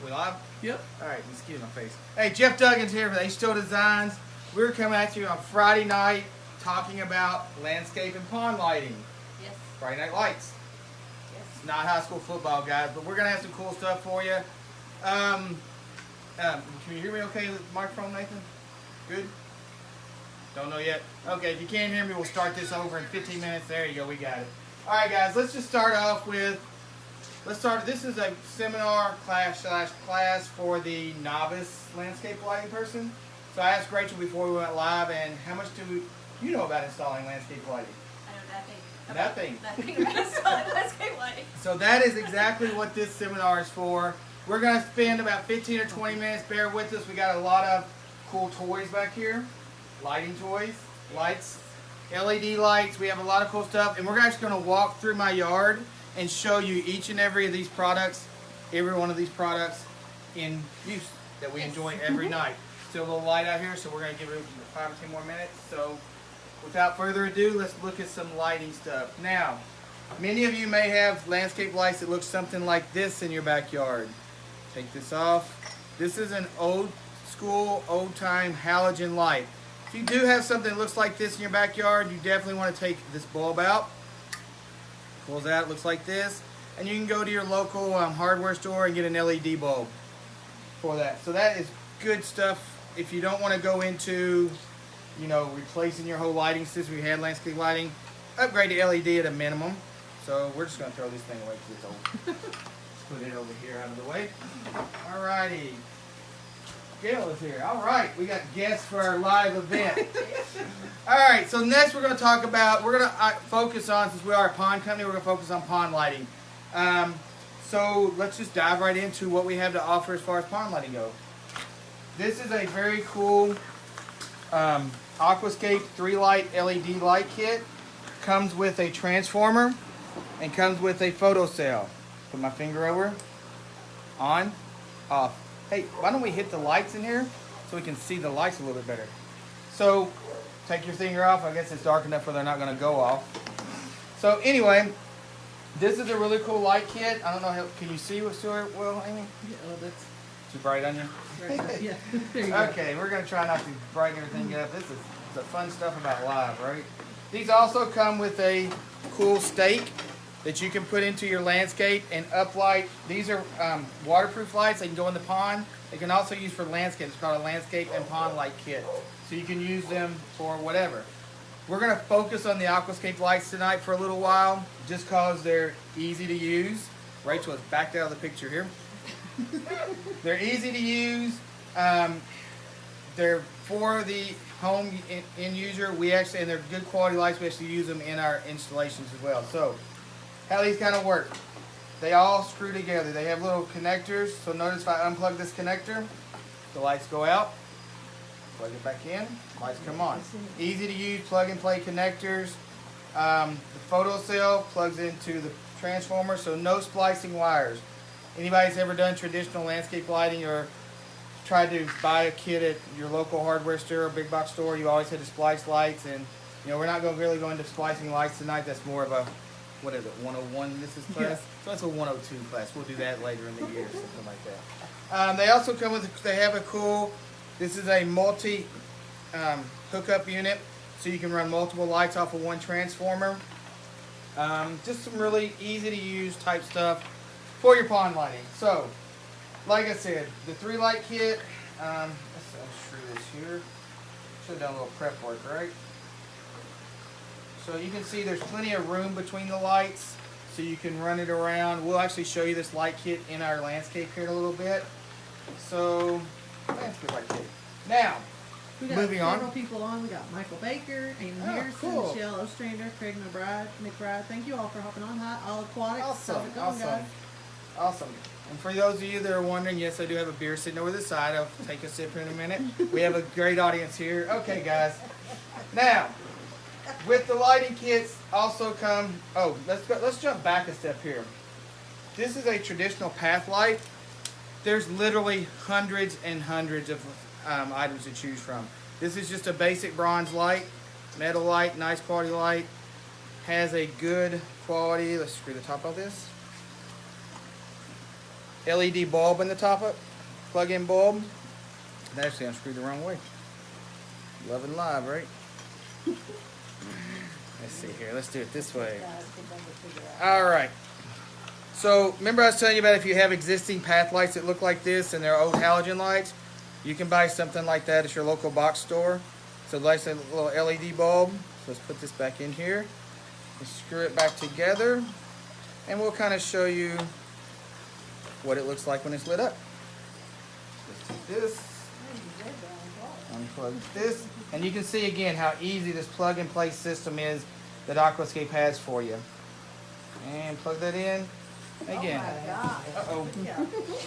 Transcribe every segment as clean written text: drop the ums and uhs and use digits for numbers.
We live? Yep. All right, excuse my face. Hey, Jeff Duggan's here with H2O Designs. We're coming at you on Friday night talking about landscape and pond lighting. Yes. Friday night lights. Yes. It's not high school football, guys, but we're going to have some cool stuff for you. Can you hear me okay with the microphone, Nathan? Good? Don't know yet? Okay, if you can't hear me, we'll start this over in 15 minutes. There you go, we got it. All right, guys, let's just start off with, this is a seminar class for the novice landscape lighting person. So I asked Rachel before we went live, and how much do you know about installing landscape lighting? I know nothing. Nothing. Nothing about installing landscape lighting. So that is exactly what this seminar is for. We're going to spend about 15 or 20 minutes. Bear with us. We got a lot of cool toys back here. Lighting toys, lights, LED lights. We have a lot of cool stuff. And we're actually going to walk through my yard and show you each and every of these products, every one of these products in use that we enjoy every night. Still a little light out here, so we're going to give it 5 or 10 more minutes. So without further ado, let's look at some lighting stuff. Now, many of you may have landscape lights that look something like this in your backyard. Take this off. This is an old school, old time halogen light. If you do have something that looks like this in your backyard, you definitely want to take this bulb out. Pulls out, looks like this. And you can go to your local hardware store and get an LED bulb for that. So that is good stuff if you don't want to go into, you know, replacing your whole lighting system. If you had landscape lighting, upgrade to LED at a minimum. So we're just going to throw this thing away because it's old. Let's put it over here out of the way. Alrighty. Gail is here. Alright, we got guests for our live event. Alright, so next we're going to talk about, we're going to focus on, since we are a pond company, we're going to focus on pond lighting. So let's just dive right into what we have to offer as far as pond lighting goes. This is a very cool Aquascape 3-light LED light kit. Comes with a transformer and comes with a photo cell. Put my finger over. On. Off. Hey, why don't we hit the lights in here so we can see the lights a little bit better. So, take your finger off. I guess it's dark enough where they're not going to go off. So anyway, this is a really cool light kit. I don't know how, can you see what's to it well, Amy? Yeah, well, that's Too bright on you? right. Yeah, there you go. Okay, we're going to try not to brighten everything up. This is the fun stuff about live, right? These also come with a cool stake that you can put into your landscape and uplight. These are waterproof lights. They can go in the pond. They can also use for landscape. It's called a landscape and pond light kit. So you can use them for whatever. We're going to focus on the Aquascape lights tonight for a little while just because they're easy to use. Rachel is backed out of the picture here. They're easy to use. They're for the home end user. We actually, and they're good quality lights. We actually use them in our installations as well. So, how these kind of work? They all screw together. They have little connectors. So notice if I unplug this connector, the lights go out. Plug it back in, lights come on. Easy to use plug and play connectors. The photo cell plugs into the transformer, so no splicing wires. Anybody's ever done traditional landscape lighting or tried to buy a kit at your local hardware store or big box store, you always had to splice lights, and you know we're not going to really go into splicing lights tonight. That's more of a, what is it, 101 this is class? Yeah. So that's a 102 class. We'll do that later in the year, something like that. They also come with, they have a cool, this is a multi hookup unit, so you can run multiple lights off of one transformer. Just some really easy to use type stuff for your pond lighting. So, like I said, the 3-light kit, let's unscrew this here. Should have done a little prep work, right? So you can see there's plenty of room between the lights, so you can run it around. We'll actually show you this light kit in our landscape here in a little bit. So, landscape light kit. Now, We got moving several on. people on. We got Michael Baker, Amy Oh, Harrison, cool. Michelle Ostrander, Craig McBride. Thank you all for hopping on. Hi, All Aquatics. Awesome, How's it going, awesome, guys? awesome. And for those of you that are wondering, yes, I do have a beer sitting over the side. I'll take a sip here in a minute. We have a great audience here. Okay, guys. Now, with the lighting kits also come. Oh, let's jump back a step here. This is a traditional path light. There's literally hundreds and hundreds of items to choose from. This is just a basic bronze light, metal light, nice quality light. Has a good quality. Let's screw the top of this. LED bulb in the top of it, plug-in bulb. And actually, I'm screwed the wrong way. Love and live, right? Let's see here. Let's do it this way. All right. So remember I was telling you about if you have existing path lights that look like this and they're old halogen lights, you can buy something like that at your local box store. So nice little LED bulb. So let's put this back in here and screw it back together, and we'll kind of show you what it looks like when it's lit up. Let's take this, unplug this, and you can see again how easy this plug-and-play system is that Aquascape has for you. And plug that in. Again, uh-oh,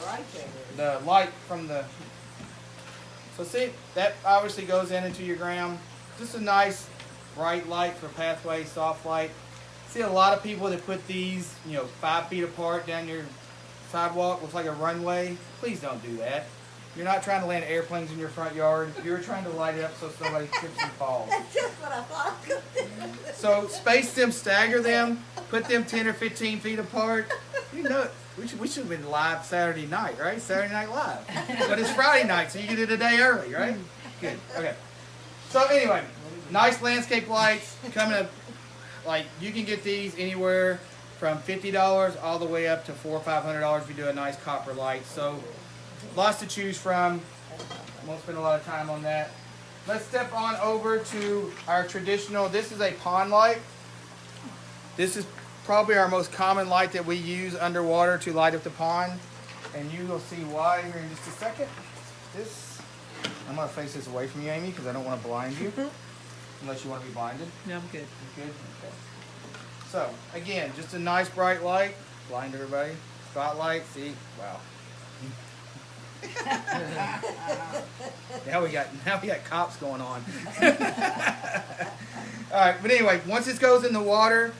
Right there. the light from the, so see, that obviously goes into your ground. Just a nice bright light for pathway, soft light. See a lot of people that put these, 5 feet apart down your sidewalk, looks like a runway. Please don't do that. You're not trying to land airplanes in your front yard. You're trying to light it up so somebody trips and falls. That's just what I thought. So space them, stagger them, put them 10 or 15 feet apart. We should have been live Saturday night, right? Saturday Night Live. But it's Friday night, so you get it a day early, right? Good. Okay. So anyway, nice landscape lights coming up. Like you can get these anywhere from $50 all the way up to $400 or $500 if you do a nice copper light. So lots to choose from. I won't spend a lot of time on that. Let's step on over to our traditional. This is a pond light. This is probably our most common light that we use underwater to light up the pond, and you will see why here in just a second. I'm going to face this away from you, Amy, because I don't want to blind you, unless you want to be blinded. No, I'm good. You good? Okay. So again, just a nice bright light. Blind everybody. Spotlight. See? Wow. Now we got cops going on. All right, but anyway, once this goes in the water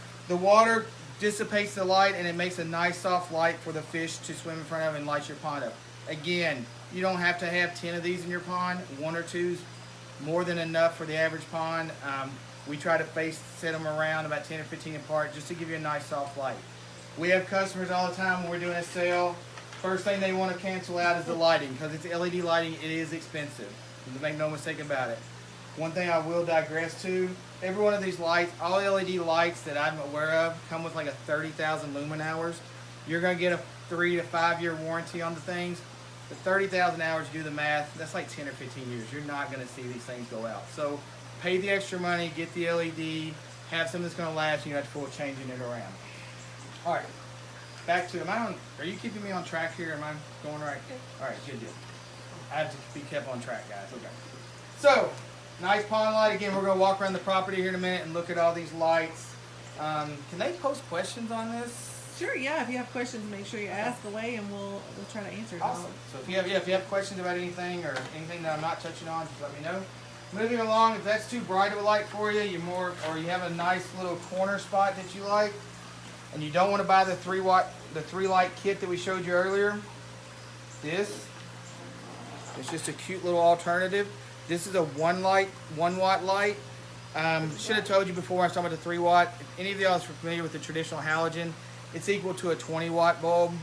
dissipates the light and it makes a nice soft light for the fish to swim in front of and light your pond up. Again, you don't have to have 10 of these in your pond. 1 or 2 is more than enough for the average pond. We try to set them around about 10 or 15 apart just to give you a nice soft light. We have customers all the time when we're doing a sale. First thing they want to cancel out is the lighting, because it's LED lighting. It is expensive. Make no mistake about it. One thing I will digress to, every one of these lights, all LED lights that I'm aware of, come with like a 30,000 lumen hours. You're going to get a 3 to 5 year warranty on the things. The 30,000 hours, you do the math, that's like 10 or 15 years. You're not going to see these things go out. So pay the extra money, get the LED, have something that's going to last, and you don't have to fool changing it around. All right. Back to, are you keeping me on track here? Am I going right? All right, good deal. I have to be kept on track, guys. Okay. So, nice pond light. Again, we're going to walk around the property here in a minute and look at all these lights. Can they post questions on this? Sure, yeah. If you have questions, make sure you ask away, and we'll try to answer it. Awesome. So if you have questions about anything or anything that I'm not touching on, just let me know. Moving along, if that's too bright of a light for you, you have a nice little corner spot that you like, and you don't want to buy the 3 light kit that we showed you earlier. This is just a cute little alternative. This is a 1 watt light. Should have told you before I was talking about the 3 watt. If any of y'all are familiar with the traditional halogen, it's equal to a 20 watt bulb.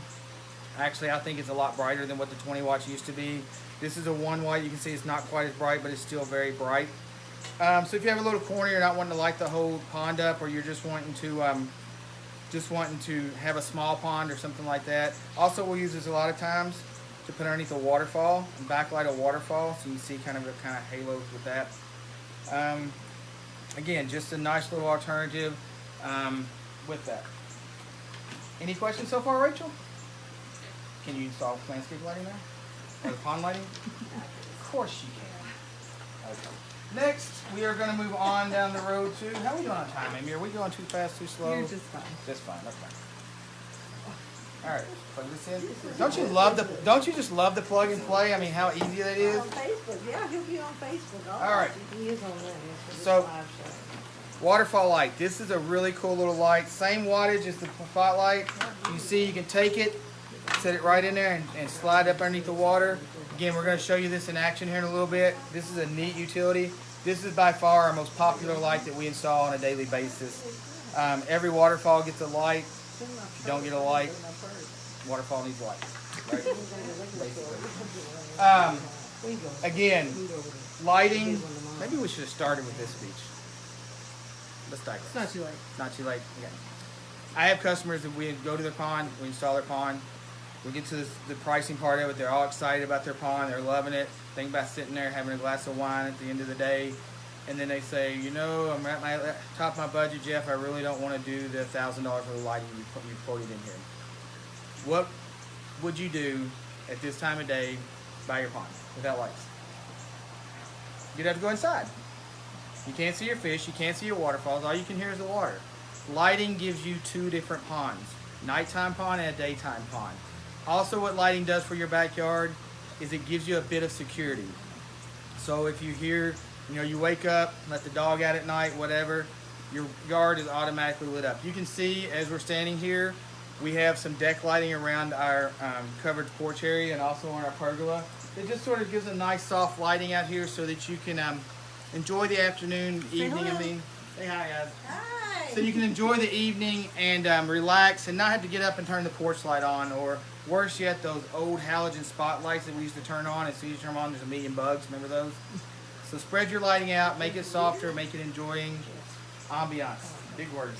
Actually, I think it's a lot brighter than what the 20 watts used to be. This is a 1 watt. You can see it's not quite as bright, but it's still very bright. So if you have a little corner, you're not wanting to light the whole pond up, or you're just wanting to have a small pond or something like that. Also, we'll use this a lot of times to put underneath a waterfall and backlight a waterfall, so you can see kind of halos with that. Again, just a nice little alternative with that. Any questions so far, Rachel? Can you install landscape lighting now? Or the pond lighting? Of course you can. Okay. Next, we are going to move on down the road to, how are we doing on time, Amy? Are we going too fast, too slow? You're just fine. Just fine, that's fine. All right, plug this in. Don't you just love the plug and play? I mean, how easy that is. On Facebook, yeah, he'll be on Facebook. All right. He is on there. So, Waterfall light. This is a really cool little light. Same wattage as the spotlight. You see, you can take it, set it right in there, and slide up underneath the water. Again, we're going to show you this in action here in a little bit. This is a neat utility. This is by far our most popular light that we install on a daily basis. Every waterfall gets a light. If you don't get a light, Waterfall needs light. Right? We go. Again, Meet over there. lighting. Maybe we should have started with this speech. Let's digress. It's not too late. Not too late. Okay. I have customers that we go to their pond, we install their pond, we get to the pricing part of it. They're all excited about their pond. They're loving it. Think about sitting there having a glass of wine at the end of the day, and then they say, you know, I'm at my top of my budget, Jeff. I really don't want to do the $1,000 for the lighting you quoted in here. What would you do at this time of day by your pond without lights? You'd have to go inside. You can't see your fish. You can't see your waterfalls. All you can hear is the water. Lighting gives you two different ponds, nighttime pond and a daytime pond. Also, what lighting does for your backyard is it gives you a bit of security. So if you hear, you know, you wake up, let the dog out at night, whatever, your yard is automatically lit up. You can see as we're standing here, we have some deck lighting around our covered porch area and also on our pergola. It just sort of gives a nice soft lighting out here so that you can enjoy the afternoon, evening. hello. I mean, say hi, guys. Hi. So you can enjoy the evening and relax and not have to get up and turn the porch light on, or worse yet, those old halogen spotlights that we used to turn on. As soon as you turn them on, there's a million bugs. Remember those? So spread your lighting out, make it softer, make it enjoying. Ambiance. Big words.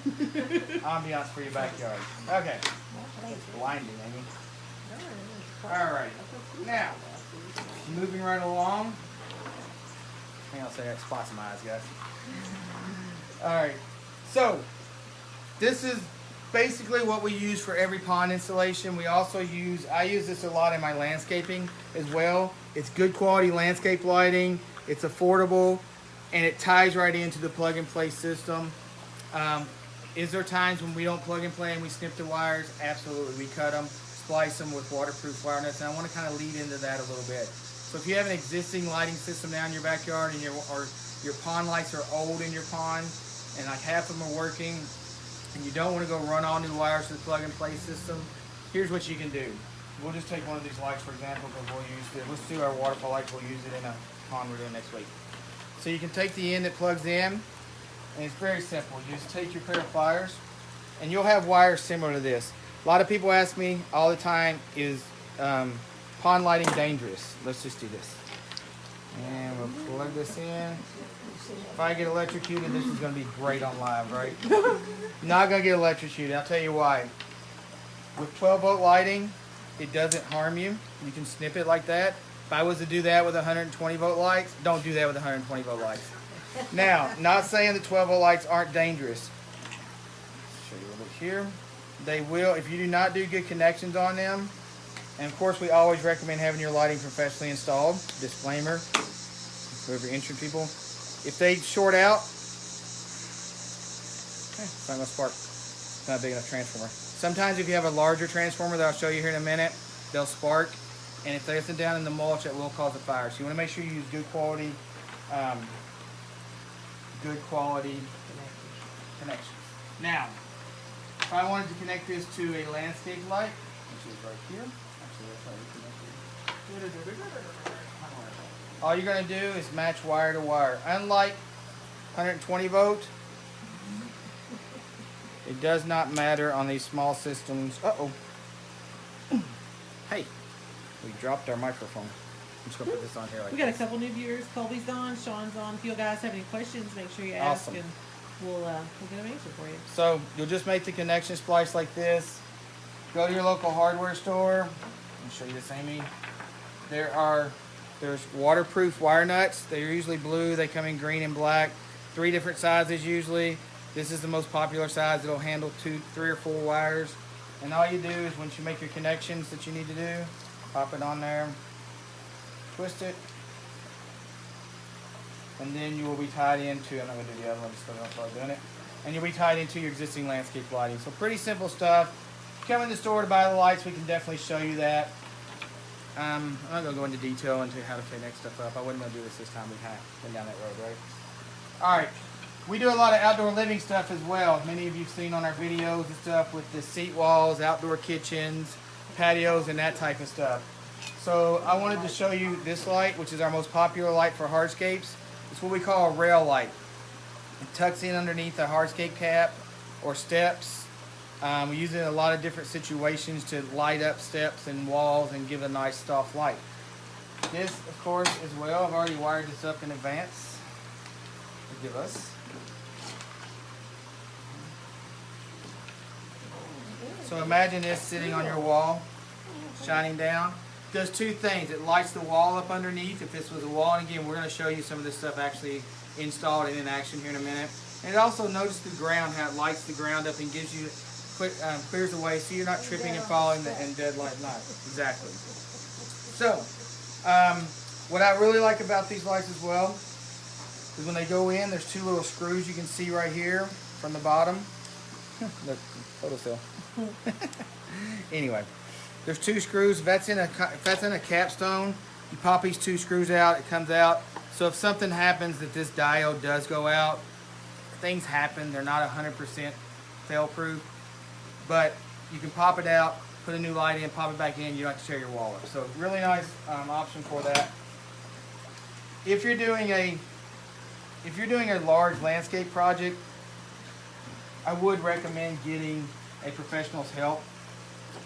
Ambiance for your backyard. Okay. Blinding, Amy. Alright. Now, moving right along. I think I'll say that. Spots my eyes, guys. Alright. So, this is basically what we use for every pond installation. We also I use this a lot in my landscaping as well. It's good quality landscape lighting. It's affordable, and it ties right into the plug and play system. Is there times when we don't plug and play and we snip the wires? Absolutely. We cut them, splice them with waterproof wire nuts, and I want to kind of lead into that a little bit. So if you have an existing lighting system now in your backyard and your pond lights are old in your pond and like half of them are working and you don't want to go run all new wires to the plug and play system, here's what you can do. We'll just take one of these lights for example because we'll use it. Let's do our waterfall lights. We'll use it in a pond we're doing next week. So you can take the end that plugs in, and it's very simple. You just take your pair of pliers and you'll have wires similar to this. A lot of people ask me all the time, is pond lighting dangerous? Let's just do this. And we'll plug this in. If I get electrocuted, this is going to be great on live, right? Not going to get electrocuted. I'll tell you why. With 12-volt lighting, it doesn't harm you. You can snip it like that. If I was to do that with 120-volt lights, don't do that with 120-volt lights. Now, not saying the 12-volt lights aren't dangerous. Show you a little bit here. They will, if you do not do good connections on them, and of course we always recommend having your lighting professionally installed. Disclaimer, whoever insurance people. If they short out, it's not going to spark. It's not a big enough transformer. Sometimes if you have a larger transformer that I'll show you here in a minute, they'll spark. And if they sit down in the mulch, it will cause a fire. So you want to make sure you use good quality connections. Now, if I wanted to connect this to a landscape light, which is right here. Actually, that's how you connect it. All you're going to do is match wire to wire. Unlike 120 volt, it does not matter on these small systems. Uh-oh. Hey, we dropped our microphone. I'm just going to put this on here like We got a this. couple new viewers. Colby's on, Sean's on. If you guys have any questions, make sure you ask, Awesome. and we'll get them answered for you. So you'll just make the connection splice like this. Go to your local hardware store. I'll show you this, Amy. There's waterproof wire nuts. They're usually blue. They come in green and black. 3 different sizes usually. This is the most popular size. It'll handle 2, 3, or 4 wires. And all you do is once you make your connections that you need to do, pop it on there, twist it, and then you will be tied into, I'm not going to do the other one, just because I'm probably doing it, and you'll be tied into your existing landscape lighting. So pretty simple stuff. If you come in the store to buy the lights, we can definitely show you that. I'm not going to go into detail into how to connect stuff up. I wasn't going to do this time. We kind of went down that road, right? All right. We do a lot of outdoor living stuff as well. Many of you have seen on our videos and stuff with the seat walls, outdoor kitchens, patios, and that type of stuff. So I wanted to show you this light, which is our most popular light for hardscapes. It's what we call a rail light. It tucks in underneath a hardscape cap or steps. We use it in a lot of different situations to light up steps and walls and give a nice soft light. This, of course, as well, I've already wired this up in advance to give us. So imagine this sitting on your wall, shining down. Does two things. It lights the wall up underneath if this was a wall. And again, we're going to show you some of this stuff actually installed and in action here in a minute. And it also, notice the ground, how it lights the ground up and gives you, clears the way so you're not tripping and falling in dead light night. Exactly. So, what I really like about these lights as well is when they go in, there's two little screws you can see right here from the bottom. Look, photo cell. Anyway, there's two screws. If that's in a capstone, you pop these two screws out, it comes out. So if something happens that this diode does go out, things happen. They're not 100% fail-proof, but you can pop it out, put a new light in, pop it back in. You don't have to tear your wall up. So really nice option for that. If you're doing a large landscape project, I would recommend getting a professional's help,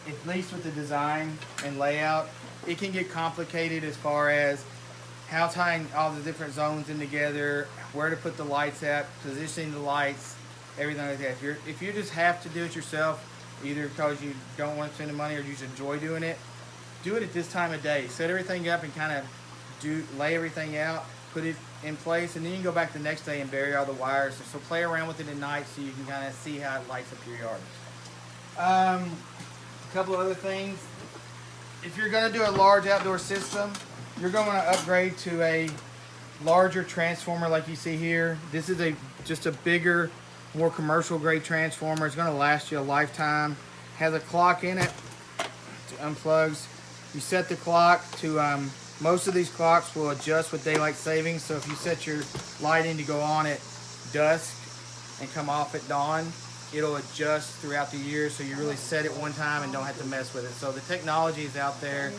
at least with the design and layout. It can get complicated as far as how tying all the different zones in together, where to put the lights at, positioning the lights, everything like that. If you just have to do it yourself, either because you don't want to spend the money or you just enjoy doing it, do it at this time of day. Set everything up and kind of lay everything out, put it in place, and then you can go back the next day and bury all the wires. So play around with it at night so you can kind of see how it lights up your yard. A couple of other things. If you're going to do a large outdoor system, you're going to upgrade to a larger transformer like you see here. This is just a bigger, more commercial grade transformer. It's going to last you a lifetime. Has a clock in it. It unplugs. You set the clock to, most of these clocks will adjust with daylight savings. So if you set your lighting to go on at dusk and come off at dawn, it'll adjust throughout the year, so you really set it one time and don't have to mess with it. So the technology is out there.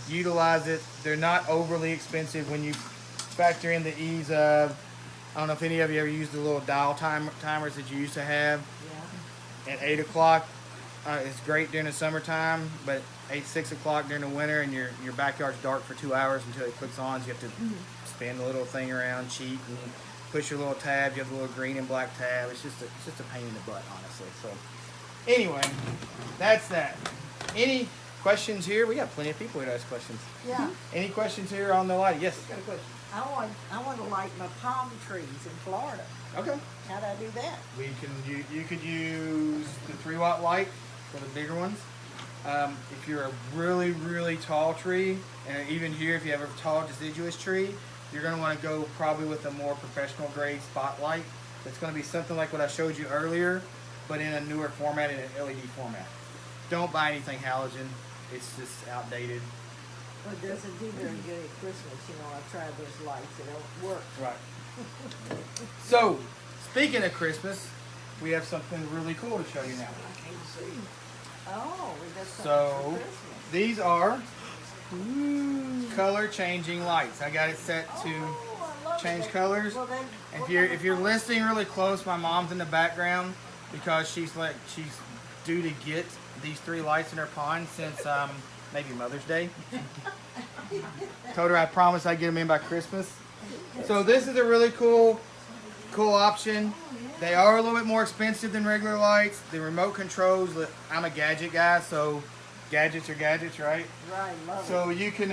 Utilize it. They're not overly expensive when you factor in the ease of, I don't know if any of you ever used the little dial timers that you used to have. Yeah. At 8 o'clock, it's great during the summertime, but 6 o'clock during the winter and your backyard's dark for 2 hours until it clicks on, so you have to spin the little thing around, cheat, and push your little tab. You have the little green and black tab. It's just a pain in the butt, honestly. So anyway, that's that. Any questions here? We got plenty of people here to ask questions. Yeah. Any questions here on the light? Yes, got a question. I want to light my palm trees in Florida. Okay. How do I do that? You could use the 3-watt light for the bigger ones. If you're a really, really tall tree, and even here, if you have a tall deciduous tree, you're going to want to go probably with a more professional grade spotlight. It's going to be something like what I showed you earlier, but in a newer format, in an LED format. Don't buy anything halogen. It's just outdated. Well, it doesn't do very good at Christmas. You know, I've tried those lights. They don't work. Right. So, speaking of Christmas, we have something really cool to show you now. I can't see. Oh, we got something So, for Christmas. these are color changing lights. I got it set to Oh, I love change that. colors. Well, then, If you're listening really close, my mom's in the background because she's due to get these 3 lights in her pond since maybe Mother's Day. Told her I promised I'd get them in by Christmas. So this is a really cool option. They are a little bit more expensive than regular lights. The remote controls, I'm a gadget guy, so gadgets are gadgets, right? Right, love So you can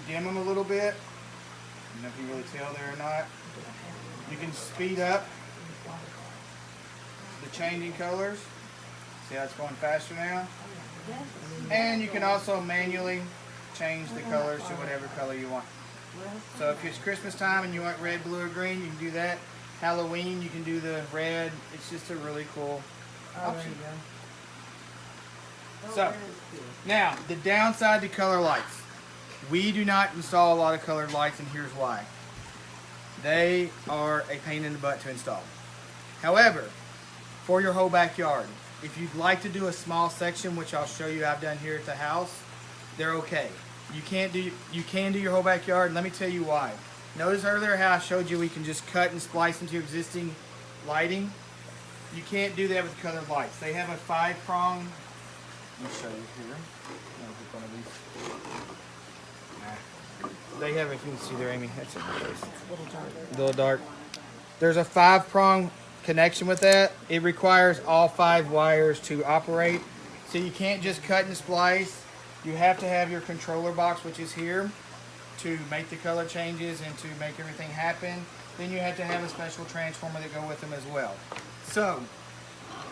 dim them a little bit. I don't know if you really tell there or not. You can speed up the changing colors. See how it's going faster now? And you can also manually change the colors to whatever color you want. So if it's Christmas time and you want red, blue, or green, you can do that. Halloween, you can do the red. It's just a really cool option. So, now, the downside to color lights. We do not install a lot of colored lights, and here's why. They are a pain in the butt to install. However, for your whole backyard, if you'd like to do a small section, which I'll show you I've done here at the house, they're okay. You can do your whole backyard, and let me tell you why. Notice earlier how I showed you we can just cut and splice into existing lighting. You can't do that with colored lights. They have a 5-prong. Let me show you here. I'll get one of these. They have, if you can see there, Amy, that's in my face. A little dark. There's a 5-prong connection with that. It requires all 5 wires to operate. So you can't just cut and splice. You have to have your controller box, which is here, to make the color changes and to make everything happen. Then you have to have a special transformer that go with them as well. So,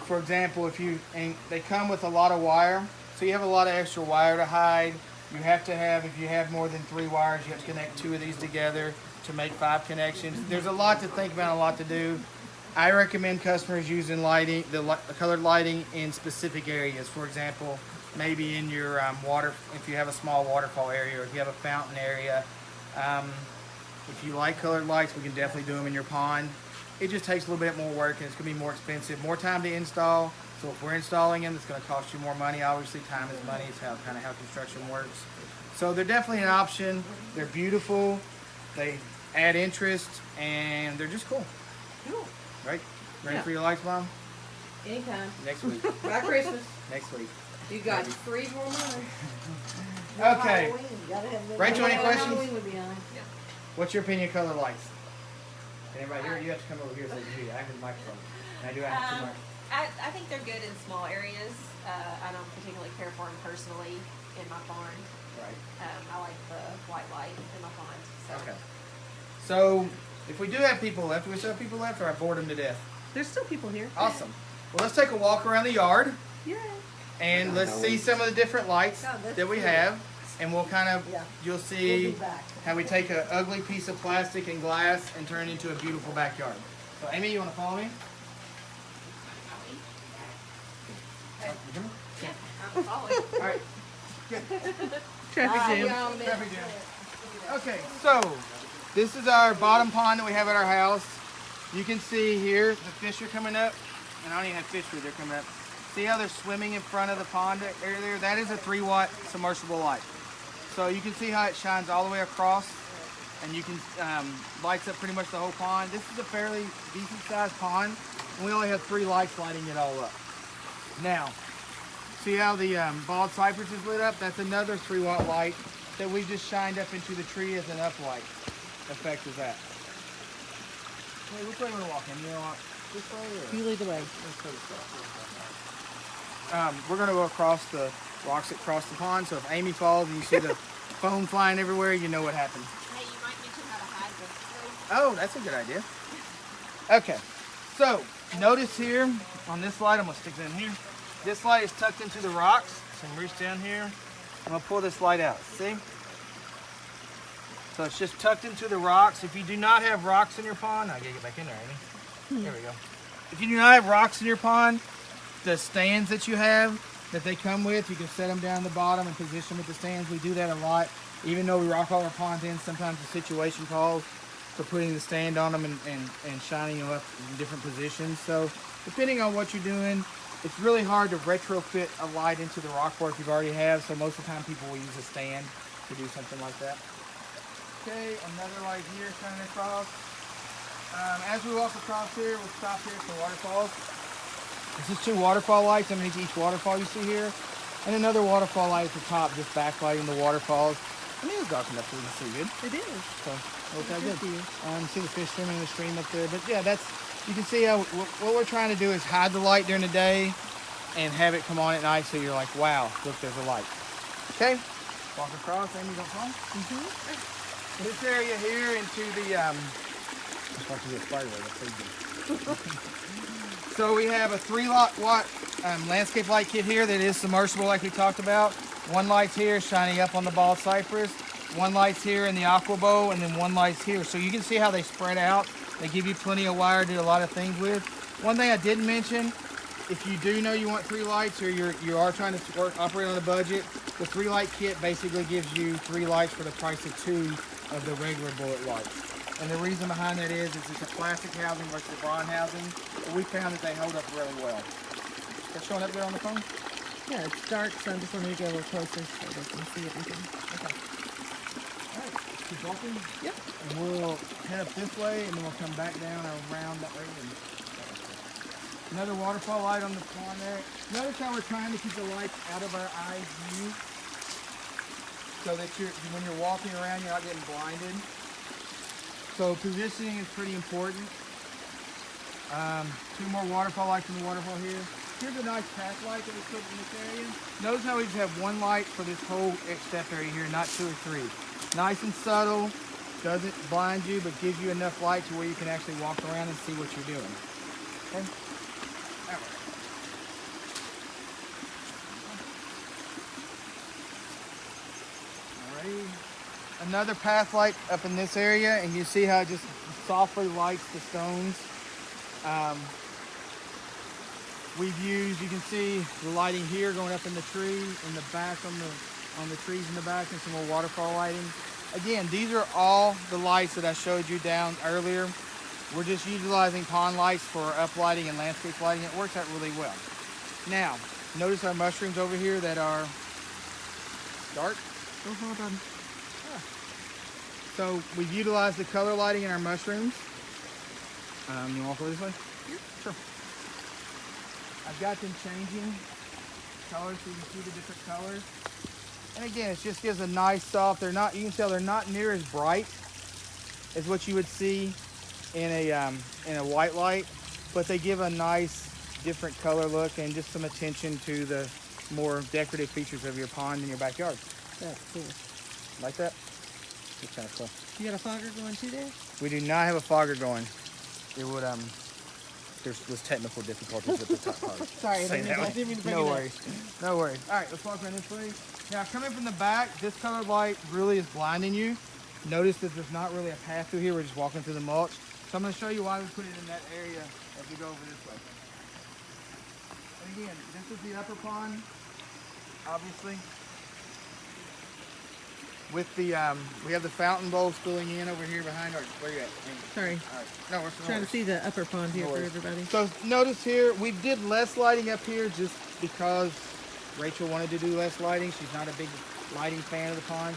for example, and they come with a lot of wire, so you have a lot of extra wire to hide. You have to have, if you have more than 3 wires, you have to connect 2 of these together to make 5 connections. There's a lot to think about, a lot to do. I recommend customers using lighting, the colored lighting in specific areas. For example, maybe in your water, if you have a small waterfall area, or if you have a fountain area. If you like colored lights, we can definitely do them in your pond. It just takes a little bit more work, and it's going to be more expensive, more time to install. So if we're installing them, it's going to cost you more money. Obviously, time is money. It's kind of how construction works. So they're definitely an option. They're beautiful. They add interest, and they're just cool. Cool. Right? Ready Yeah. for your lights, Mom? Anytime. Next week. By Christmas. Next week. You got 3 more months. Okay. Halloween, you gotta have Rachel, any questions? Halloween would be on. What's your opinion of colored lights? Can everybody hear? You have to come over here so they can hear you. I have the microphone. And I do have too much. I think they're good in small areas. I don't particularly care for them personally in my pond. Right. I like the white light in my pond. So. Okay. So, if we do have people left, do we still have people left, or I bored them to death? There's still people here. Awesome. Well, let's take a walk around the yard, Yeah. and let's see some of the different lights Oh, that's that we cool. have, and we'll kind of, Yeah. you'll We'll see be back. how we take an ugly piece of plastic and glass and turn it into a beautiful backyard. So, Amy, you want to follow me? Yeah, I'm following. All right. Traffic Bye, jam. y'all. Traffic jam. Okay, so this is our bottom pond that we have at our house. You can see here the fish are coming up, and I don't even have fish food, they're coming up. See how they're swimming in front of the pond area there? That is a 3-watt submersible light. So you can see how it shines all the way across, and you can lights up pretty much the whole pond. This is a fairly decent sized pond, and we only have 3 lights lighting it all up. Now, see how the bald cypress is lit up? That's another 3-watt light that we just shined up into the tree as an uplight effect is that. Wait, which way we're walking? You know what? This way or? You lead the way. Let's go this way. We're going to go across the rocks that cross the pond, so if Amy falls and you see the foam flying everywhere, you know what happened. Hey, you might mention how to hide this. Oh, that's a good idea. Okay, so notice here on this light, I'm going to stick it in here. This light is tucked into the rocks, so I'm reach down here. I'm going to pull this light out, see? So it's just tucked into the rocks. If you do not have rocks in your pond, I gotta get back in there, Amy. There we go. If you do not have rocks in your pond, the stands that you have that they come with, you can set them down the bottom and position them with the stands. We do that a lot. Even though we rock all our ponds in, sometimes the situation calls for putting the stand on them and shining them up in different positions. So depending on what you're doing, it's really hard to retrofit a light into the rock work you already have. So most of the time people will use a stand to do something like that. Okay, another light here shining across. As we walk across here, we'll stop here for waterfalls. This is 2 waterfall lights underneath each waterfall you see here. And another waterfall light at the top, just backlighting the waterfalls. I mean, it's dark enough so we can see good. It is. So, okay, Good good. for you. See the fish swimming in the stream up there. But yeah, you can see how what we're trying to do is hide the light during the day and have it come on at night so you're like, wow, look, there's a light. Okay, walk across, Amy, don't fall. This area here into the, so we have a 3-watt landscape light kit here that is submersible like we talked about. 1 light's here shining up on the bald cypress. 1 light's here in the aqua bowl, and then 1 light's here. So you can see how they spread out. They give you plenty of wire to do a lot of things with. One thing I didn't mention, if you do know you want 3 lights or you are trying to operate on a budget, the 3-light kit basically gives you 3 lights for the price of 2 of the regular bullet lights. And the reason behind that is it's a plastic housing versus a bronze housing, but we found that they hold up really well. Is that showing up there on the phone? Yeah, it's dark, so I'm just wanting to get a little closer so they can see everything. Okay. All right, keep walking. Yep. And we'll head up this way, and then we'll come back down around that way. And Another waterfall light on the pond there. Notice how we're trying to keep the lights out of our eye view, so that when you're walking around, you're not getting blinded. So positioning is pretty important. Two more waterfall lights in the waterfall here. Here's a nice path light that we put in this area. Notice how we just have one light for this whole step area here, not two or three. Nice and subtle, doesn't blind you, but gives you enough light to where you can actually walk around and see what you're doing. Okay? That way. Alrighty. Another path light up in this area, and you see how it just softly lights the stones. We've used, you can see the lighting here going up in the tree, in the back on the trees in the back, and some more waterfall lighting. Again, these are all the lights that I showed you down earlier. We're just utilizing pond lights for uplighting and landscape lighting. It works out really well. Now, notice our mushrooms over here that are dark. Oh, hold on. So we've utilized the color lighting in our mushrooms. You walk over this way? Sure. I've got them changing colors so you can see the different colors. And again, it just gives a nice soft, you can tell they're not near as bright as what you would see in a white light, but they give a nice different color look and just some attention to the more decorative features of your pond in your backyard. That's cool. Like that? It's kind of cool. You got a fogger going too there? We do not have a fogger going. It would, there was technical difficulties with the top part. Sorry, I didn't mean to bring No it up. worries. No worries. All right, let's walk around this way. Now, coming from the back, this colored light really is blinding you. Notice that there's not really a path through here. We're just walking through the mulch. So I'm going to show you why we put it in that area as we go over this way. And again, this is the upper pond, obviously. With the, we have the fountain bowl spilling in over here behind our, where you at? Sorry. All right. No, we're Trying to see the upper pond here No for worries. everybody. So notice here, we did less lighting up here just because Rachel wanted to do less lighting. She's not a big lighting fan of the pond.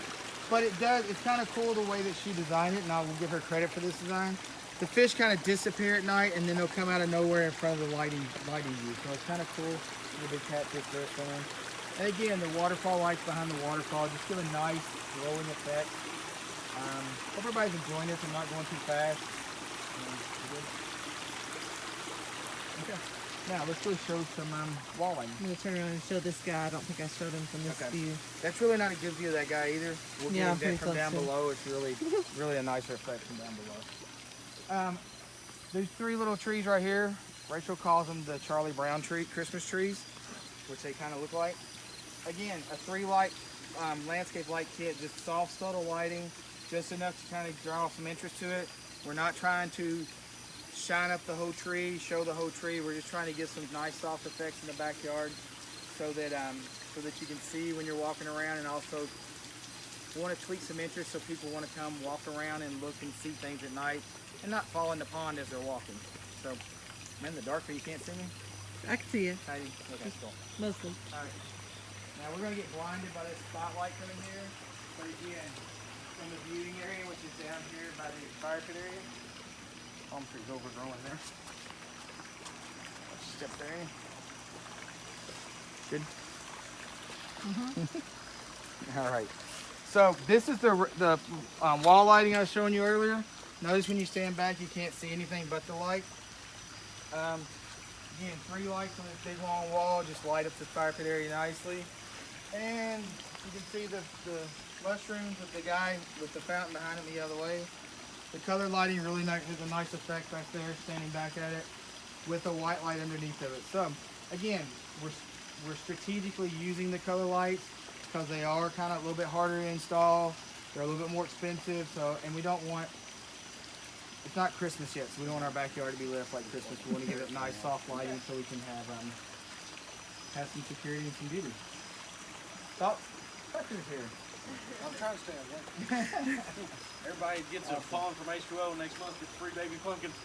But it's kind of cool the way that she designed it, and I will give her credit for this design. The fish kind of disappear at night, and then they'll come out of nowhere in front of the lighting view. So it's kind of cool. The big catfish there swimming. And again, the waterfall lights behind the waterfall just give a nice glowing effect. Hope everybody's enjoying this. I'm not going too fast. Okay. Now let's go show some wall lighting. I'm going to turn around and show this guy. I don't think I showed him from this Okay. view. That's really not a good view of that guy either. We'll Yeah, I'm get pretty that from close down to him. below. It's really a nice reflection down below. There's three little trees right here. Rachel calls them the Charlie Brown tree, Christmas trees, which they kind of look like. Again, a 3-light landscape light kit, just soft, subtle lighting, just enough to kind of draw some interest to it. We're not trying to shine up the whole tree, show the whole tree. We're just trying to get some nice soft effects in the backyard so that you can see when you're walking around, and also want to tweak some interest so people want to come walk around and look and see things at night and not fall in the pond as they're walking. So, I'm in the dark here, you can't see me? I can see you, Okay, cool. mostly. All right. Now we're going to get blinded by this spotlight coming here. But again, from the viewing area, which is down here by the fire pit area. Palm tree's overgrowing there. Let's step there in. Good? All right. So this is the wall lighting I was showing you earlier. Notice when you stand back, you can't see anything but the light. Again, 3 lights on this big long wall just light up the fire pit area nicely. And you can see the mushrooms with the guy with the fountain behind him the other way. The color lighting really has a nice effect back there, standing back at it, with a white light underneath of it. So, again, we're strategically using the color lights because they are kind of a little bit harder to install. They're a little bit more expensive. So, and we don't want, it's not Christmas yet, so we don't want our backyard to be lit up like Christmas. We want to give it nice soft lighting so we can have some security and some beauty. Thoughts? Questions here? I'm trying to stay away. Everybody gets a pond from H2O next month for free baby pumpkins.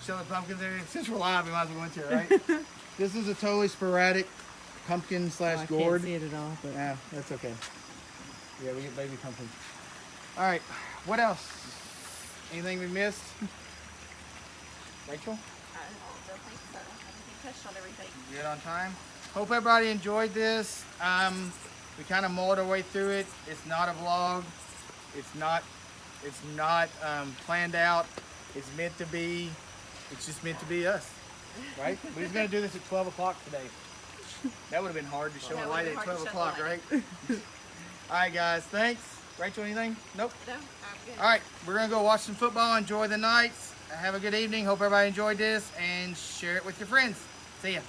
Show the pumpkins there. Since we're live, we might as well go into it, right? This is a totally sporadic pumpkin / I can't gourd. see it at all, but Yeah, that's okay. Yeah, we get baby pumpkins. All right, what else? Anything we missed? Rachel? don't think so. I think you touched on everything. Good on time. Hope everybody enjoyed this. We kind of mulled our way through it. It's not a vlog. It's not planned out. It's meant to be. It's just meant to be us, right? We was gonna do this at 12 o'clock today. That would have been hard to show a That light would've at been hard 12 to show the o'clock, light. right? All right, guys. Thanks. Rachel, anything? Nope. No, I'm good. All right, we're gonna go watch some football. Enjoy the nights. Have a good evening. Hope everybody enjoyed this and share it with your friends. See ya.